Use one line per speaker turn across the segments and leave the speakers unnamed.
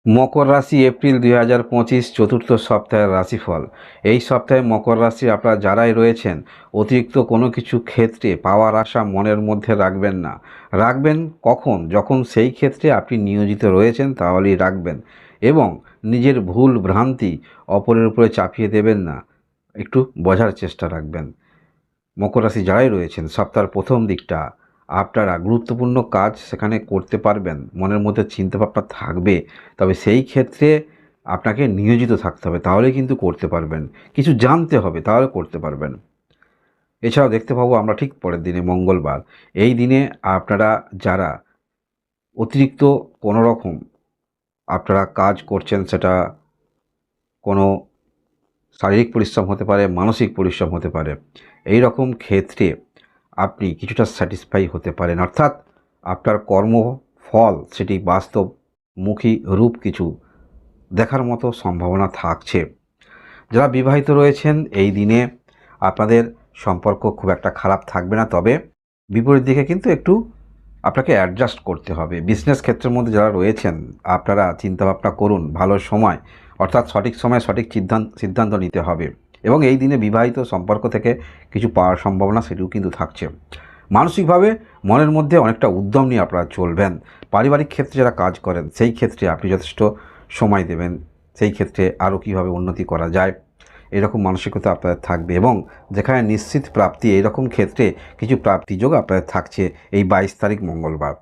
মকর রাশি এপ্রিল 2025 চতুর্থ সপ্তাহের রাশিফল। এই সপ্তাহে মকর রাশি আপনারা যারাই রয়েছেন অতিরিক্ত কোনো কিছু ক্ষেত্রে পাওয়ার আশা মনের মধ্যে রাখবেন না। রাখবেন কখন? যখন সেই ক্ষেত্রে আপনি নিয়োজিত রয়েছেন তাহলেই রাখবেন, এবং নিজের ভুল ভ্রান্তি অপরের উপরে চাপিয়ে দেবেন না, একটু বোঝার চেষ্টা রাখবেন। মকর রাশি যারাই রয়েছেন সপ্তাহের প্রথম দিকটা আপনারা গুরুত্বপূর্ণ কাজ সেখানে করতে পারবেন, মনের মধ্যে চিন্তাভাবনা থাকবে, তবে সেই ক্ষেত্রে আপনাকে নিয়োজিত থাকতে হবে, তাহলে কিন্তু করতে পারবেন। কিছু জানতে হবে, তাহলে করতে পারবেন। এছাড়াও দেখতে পাবো আমরা ঠিক পরের দিনে মঙ্গলবার। এই দিনে আপনারা যারা অতিরিক্ত কোনো রকম আপনারা কাজ করছেন, সেটা কোনো শারীরিক পরিশ্রম হতে পারে, মানসিক পরিশ্রম হতে পারে, এই রকম ক্ষেত্রে আপনি কিছুটা স্যাটিসফাই হতে পারেন, অর্থাৎ আপনার কর্মফল সেটি বাস্তবমুখী রূপ কিছু দেখার মতো সম্ভাবনা থাকছে। যারা বিবাহিত রয়েছেন এই দিনে আপনাদের সম্পর্ক খুব একটা খারাপ থাকবে না, তবে বিপরীত দিকে কিন্তু একটু আপনাকে অ্যাডজাস্ট করতে হবে। বিজনেস ক্ষেত্রের মধ্যে যারা রয়েছেন আপনারা চিন্তাভাবনা করুন, ভালো সময় অর্থাৎ সঠিক সময়ে সঠিক সিদ্ধান্ত নিতে হবে, এবং এই দিনে বিবাহিত সম্পর্ক থেকে কিছু পাওয়ার সম্ভাবনা সেটিও কিন্তু থাকছে। মানসিকভাবে মনের মধ্যে অনেকটা উদ্যম নিয়ে আপনারা চলবেন। পারিবারিক ক্ষেত্রে যারা কাজ করেন সেই ক্ষেত্রে আপনি যথেষ্ট সময় দেবেন, সেই ক্ষেত্রে আরও কীভাবে উন্নতি করা যায় এরকম মানসিকতা আপনাদের থাকবে, এবং যেখানে নিশ্চিত প্রাপ্তি এইরকম ক্ষেত্রে কিছু প্রাপ্তিযোগ আপনাদের থাকছে এই 22 তারিখ মঙ্গলবার।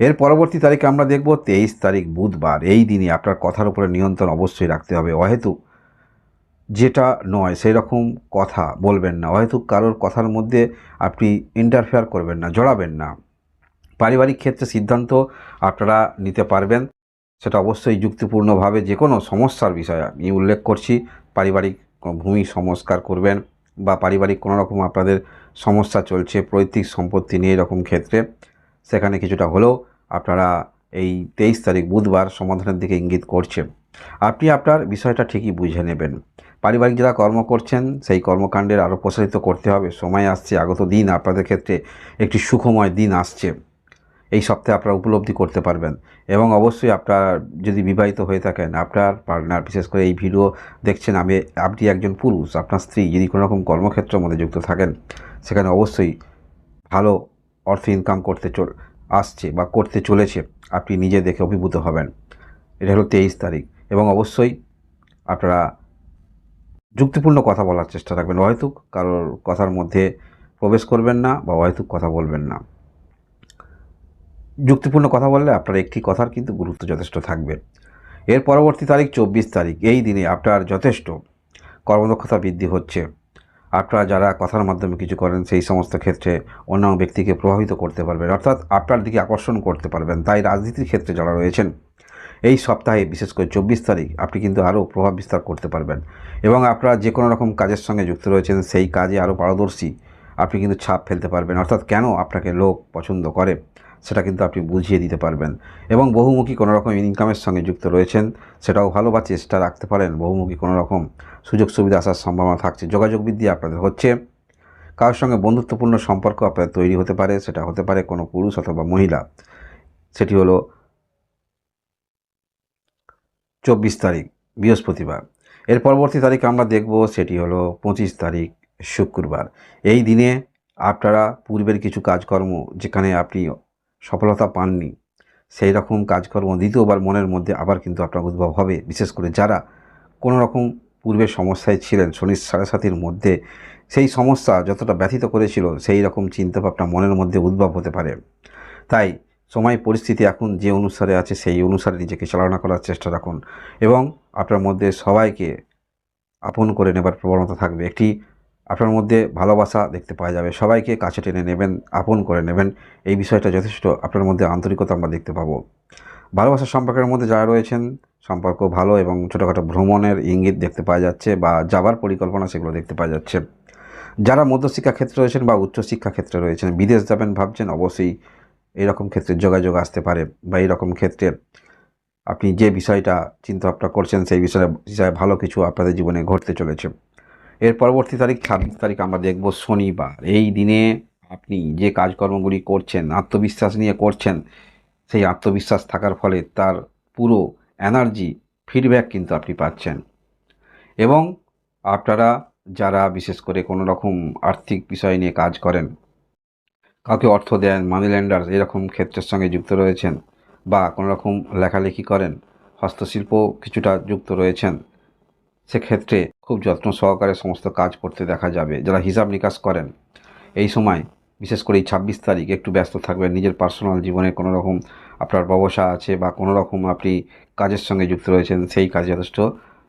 এর পরবর্তী তারিখে আমরা দেখব 23 তারিখ বুধবার। এই দিনে আপনার কথার উপরে নিয়ন্ত্রণ অবশ্যই রাখতে হবে। অহেতুক যেটা নয় সেই রকম কথা বলবেন না, অহেতুক কারোর কথার মধ্যে আপনি ইন্টারফেয়ার করবেন না, জড়াবেন না। পারিবারিক ক্ষেত্রে সিদ্ধান্ত আপনারা নিতে পারবেন, সেটা অবশ্যই যুক্তিপূর্ণভাবে। যে কোনো সমস্যার বিষয়ে আমি উল্লেখ করছি, পারিবারিক ভূমি সংস্কার করবেন বা পারিবারিক কোনো রকম আপনাদের সমস্যা চলছে পৈতৃক সম্পত্তি নিয়ে, এরকম ক্ষেত্রে সেখানে কিছুটা হলেও আপনারা এই 23 তারিখ বুধবার সমাধানের দিকে ইঙ্গিত করছে। আপনি আপনার বিষয়টা ঠিকই বুঝে নেবেন। পারিবারিক যারা কর্ম করছেন সেই কর্মকাণ্ডের আরও প্রসারিত করতে হবে। সময় আসছে, আগত দিন আপনাদের ক্ষেত্রে একটি সুখময় দিন আসছে, এই সপ্তাহে আপনারা উপলব্ধি করতে পারবেন। এবং অবশ্যই আপনার যদি বিবাহিত হয়ে থাকেন, আপনার পার্টনার, বিশেষ করে এই ভিডিও দেখছেন আপনি একজন পুরুষ, আপনার স্ত্রী যদি কোনো রকম কর্মক্ষেত্রের মধ্যে যুক্ত থাকেন, সেখানে অবশ্যই ভালো অর্থ ইনকাম আসছে বা করতে চলেছে, আপনি নিজে দেখে অভিভূত হবেন। এটা হলো 23 তারিখ। এবং অবশ্যই আপনারা যুক্তিপূর্ণ কথা বলার চেষ্টা রাখবেন, অহেতুক কারোর কথার মধ্যে প্রবেশ করবেন না বা অহেতুক কথা বলবেন না। যুক্তিপূর্ণ কথা বললে আপনার একটি কথার কিন্তু গুরুত্ব যথেষ্ট থাকবে। এর পরবর্তী তারিখ 24 তারিখ। এই দিনে আপনার যথেষ্ট কর্মদক্ষতা বৃদ্ধি হচ্ছে। আপনারা যারা কথার মাধ্যমে কিছু করেন সেই সমস্ত ক্ষেত্রে অন্য ব্যক্তিকে প্রভাবিত করতে পারবেন, অর্থাৎ আপনার দিকে আকর্ষণ করতে পারবেন। তাই রাজনীতির ক্ষেত্রে যারা রয়েছেন এই সপ্তাহে বিশেষ করে 24 তারিখ আপনি কিন্তু আরও প্রভাব বিস্তার করতে পারবেন, এবং আপনারা যে কোনো রকম কাজের সঙ্গে যুক্ত রয়েছেন সেই কাজে আরও পারদর্শী আপনি কিন্তু ছাপ ফেলতে পারবেন, অর্থাৎ কেন আপনাকে লোক পছন্দ করে সেটা কিন্তু আপনি বুঝিয়ে দিতে পারবেন। এবং বহুমুখী কোনো রকম ইনকামের সঙ্গে যুক্ত রয়েছেন, সেটাও ভালো বা চেষ্টা রাখতে পারেন। বহুমুখী কোনো রকম সুযোগ সুবিধা আসার সম্ভাবনা থাকছে। যোগাযোগ বৃদ্ধি আপনাদের হচ্ছে। কারোর সঙ্গে বন্ধুত্বপূর্ণ সম্পর্ক আপনাদের তৈরি হতে পারে, সেটা হতে পারে কোনো পুরুষ অথবা মহিলা। সেটি হলো 24 তারিখ বৃহস্পতিবার। এর পরবর্তী তারিখ আমরা দেখব, সেটি হলো 25 তারিখ শুক্রবার। এই দিনে আপনারা পূর্বের কিছু কাজকর্ম যেখানে আপনি সফলতা পাননি, সেই রকম কাজকর্ম দ্বিতীয়বার মনের মধ্যে আবার কিন্তু আপনার উদ্ভব হবে। বিশেষ করে যারা কোনো রকম পূর্বের সমস্যায় ছিলেন শনির সাড়ে সাতির মধ্যে, সেই সমস্যা যতটা ব্যথিত করেছিল সেই রকম চিন্তাভাবনা মনের মধ্যে উদ্ভব হতে পারে। তাই সময় পরিস্থিতি এখন যে অনুসারে আছে সেই অনুসারে নিজেকে চালনা করার চেষ্টা রাখুন, এবং আপনার মধ্যে সবাইকে আপন করে নেবার প্রবণতা থাকবে। একটি আপনার মধ্যে ভালোবাসা দেখতে পাওয়া যাবে, সবাইকে কাছে টেনে নেবেন, আপন করে নেবেন। এই বিষয়টা যথেষ্ট আপনার মধ্যে আন্তরিকতা আমরা দেখতে পাবো। ভালোবাসার সম্পর্কের মধ্যে যারা রয়েছেন সম্পর্ক ভালো, এবং ছোটোখাটো ভ্রমণের ইঙ্গিত দেখতে পাওয়া যাচ্ছে বা যাবার পরিকল্পনা সেগুলো দেখতে পাওয়া যাচ্ছে। যারা মধ্যশিক্ষা ক্ষেত্রে রয়েছেন বা উচ্চশিক্ষা ক্ষেত্রে রয়েছেন, বিদেশ যাবেন ভাবছেন, অবশ্যই এইরকম ক্ষেত্রে যোগাযোগ আসতে পারে, বা এইরকম ক্ষেত্রে আপনি যে বিষয়টা চিন্তাভাবনা করছেন সেই বিষয়ে ভালো কিছু আপনাদের জীবনে ঘটতে চলেছে। এর পরবর্তী তারিখ 26 তারিখ আমরা দেখব শনিবার। এই দিনে আপনি যে কাজকর্মগুলি করছেন আত্মবিশ্বাস নিয়ে করছেন, সেই আত্মবিশ্বাস থাকার ফলে তার পুরো এনার্জি ফিডব্যাক কিন্তু আপনি পাচ্ছেন। এবং আপনারা যারা বিশেষ করে কোনো রকম আর্থিক বিষয় নিয়ে কাজ করেন, কাউকে অর্থ দেন, মানি লেন্ডার এরকম ক্ষেত্রের সঙ্গে যুক্ত রয়েছেন, বা কোনো রকম লেখালেখি করেন, হস্তশিল্প কিছুটা যুক্ত রয়েছেন, সেক্ষেত্রে খুব যত্ন সহকারে সমস্ত কাজ করতে দেখা যাবে। যারা হিসাব নিকাশ করেন, এই সময় বিশেষ করে এই 26 তারিখ একটু ব্যস্ত থাকবেন। নিজের পার্সোনাল জীবনে কোনো রকম আপনার ব্যবসা আছে বা কোনো রকম আপনি কাজের সঙ্গে যুক্ত রয়েছেন, সেই কাজে যথেষ্ট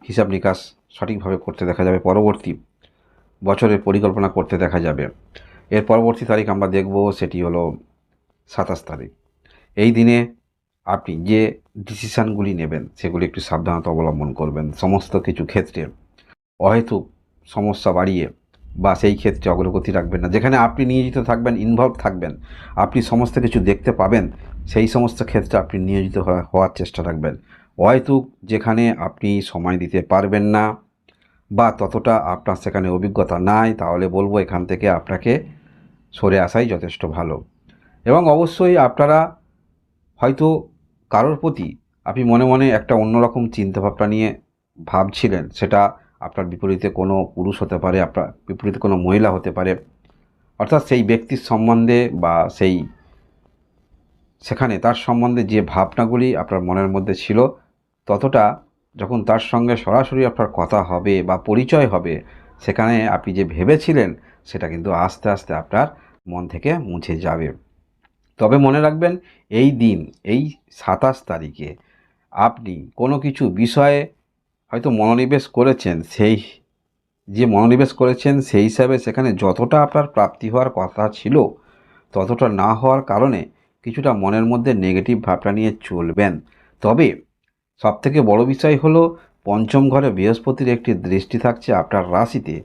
হিসাব নিকাশ সঠিকভাবে করতে দেখা যাবে। পরবর্তী বছরের পরিকল্পনা করতে দেখা যাবে। এর পরবর্তী তারিখ আমরা দেখব, সেটি হলো 27 তারিখ। এই দিনে আপনি যে ডিসিশানগুলি নেবেন সেগুলি একটু সাবধানতা অবলম্বন করবেন। সমস্ত কিছু ক্ষেত্রে অহেতুক সমস্যা বাড়িয়ে বা সেই ক্ষেত্রে অগ্রগতি রাখবেন না। যেখানে আপনি নিয়োজিত থাকবেন, ইনভলভ থাকবেন, আপনি সমস্ত কিছু দেখতে পাবেন, সেই সমস্ত ক্ষেত্রে আপনি নিয়োজিত হওয়ার চেষ্টা রাখবেন। অহেতুক যেখানে আপনি সময় দিতে পারবেন না বা ততটা আপনার সেখানে অভিজ্ঞতা নাই, তাহলে বলবো এখান থেকে আপনাকে সরে আসাই যথেষ্ট ভালো। এবং অবশ্যই আপনারা হয়তো কারোর প্রতি আপনি মনে মনে একটা অন্যরকম চিন্তাভাবনা নিয়ে ভাবছিলেন, সেটা আপনার বিপরীতে কোনো পুরুষ হতে পারে, আপনার বিপরীতে কোনো মহিলা হতে পারে। অর্থাৎ সেই ব্যক্তির সম্বন্ধে বা সেখানে তার সম্বন্ধে যে ভাবনাগুলি আপনার মনের মধ্যে ছিল, ততটা যখন তার সঙ্গে সরাসরি আপনার কথা হবে বা পরিচয় হবে, সেখানে আপনি যে ভেবেছিলেন সেটা কিন্তু আস্তে আস্তে আপনার মন থেকে মুছে যাবে। তবে মনে রাখবেন, এই দিন, এই 27 তারিখে আপনি কোনো কিছু বিষয়ে হয়তো মনোনিবেশ করেছেন, সেই হিসাবে সেখানে যতটা আপনার প্রাপ্তি হওয়ার কথা ছিল ততটা না হওয়ার কারণে কিছুটা মনের মধ্যে নেগেটিভ ভাবনা নিয়ে চলবেন। তবে সবথেকে বড় বিষয় হলো, পঞ্চম ঘরে বৃহস্পতির একটি দৃষ্টি থাকছে আপনার রাশিতে।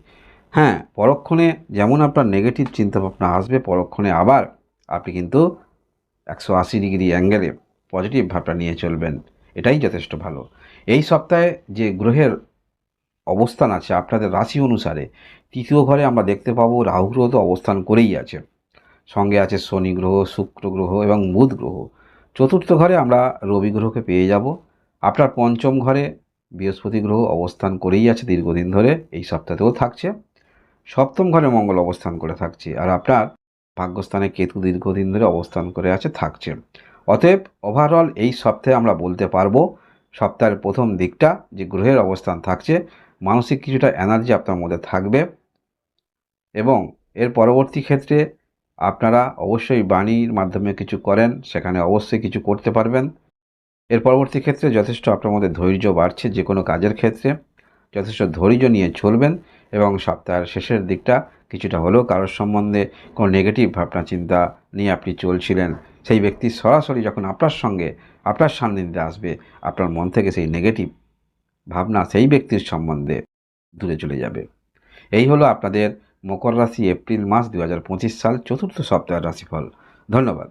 হ্যাঁ, পরক্ষণে যেমন আপনার নেগেটিভ চিন্তাভাবনা আসবে, পরক্ষণে আবার আপনি কিন্তু 180 ডিগ্রি অ্যাঙ্গেলে পজিটিভ ভাবটা নিয়ে চলবেন। এটাই যথেষ্ট ভালো। এই সপ্তাহে যে গ্রহের অবস্থান আছে আপনাদের রাশি অনুসারে, তৃতীয় ঘরে আমরা দেখতে পাবো রাহু গ্রহ তো অবস্থান করেই আছে, সঙ্গে আছে শনি গ্রহ, শুক্র গ্রহ এবং বুধ গ্রহ। চতুর্থ ঘরে আমরা রবি গ্রহকে পেয়ে যাব। আপনার পঞ্চম ঘরে বৃহস্পতি গ্রহ অবস্থান করেই আছে দীর্ঘদিন ধরে, এই সপ্তাহতেও থাকছে। সপ্তম ঘরে মঙ্গল অবস্থান করে থাকছে, আর আপনার ভাগ্যস্থানে কেতু দীর্ঘদিন ধরে অবস্থান করে থাকছে। অতএব ওভারঅল এই সপ্তাহে আমরা বলতে পারবো, সপ্তাহের প্রথম দিকটা যে গ্রহের অবস্থান থাকছে, মানসিক কিছুটা এনার্জি আপনার মধ্যে থাকবে। এবং এর পরবর্তী ক্ষেত্রে আপনারা অবশ্যই বাণীর মাধ্যমে কিছু করেন, সেখানে অবশ্যই কিছু করতে পারবেন। এর পরবর্তী ক্ষেত্রে যথেষ্ট আপনার মধ্যে ধৈর্য বাড়ছে, যে কোনো কাজের ক্ষেত্রে যথেষ্ট ধৈর্য নিয়ে চলবেন। এবং সপ্তাহের শেষের দিকটা কিছুটা হলেও কারোর সম্বন্ধে কোনো নেগেটিভ ভাবনা চিন্তা নিয়ে আপনি চলছিলেন, সেই ব্যক্তি সরাসরি যখন আপনার সঙ্গে আপনার সান্নিধ্যে আসবে, আপনার মন থেকে সেই নেগেটিভ ভাবনা সেই ব্যক্তির সম্বন্ধে দূরে চলে যাবে। এই হলো আপনাদের মকর রাশি এপ্রিল মাস 2025 সাল চতুর্থ সপ্তাহের রাশিফল। ধন্যবাদ।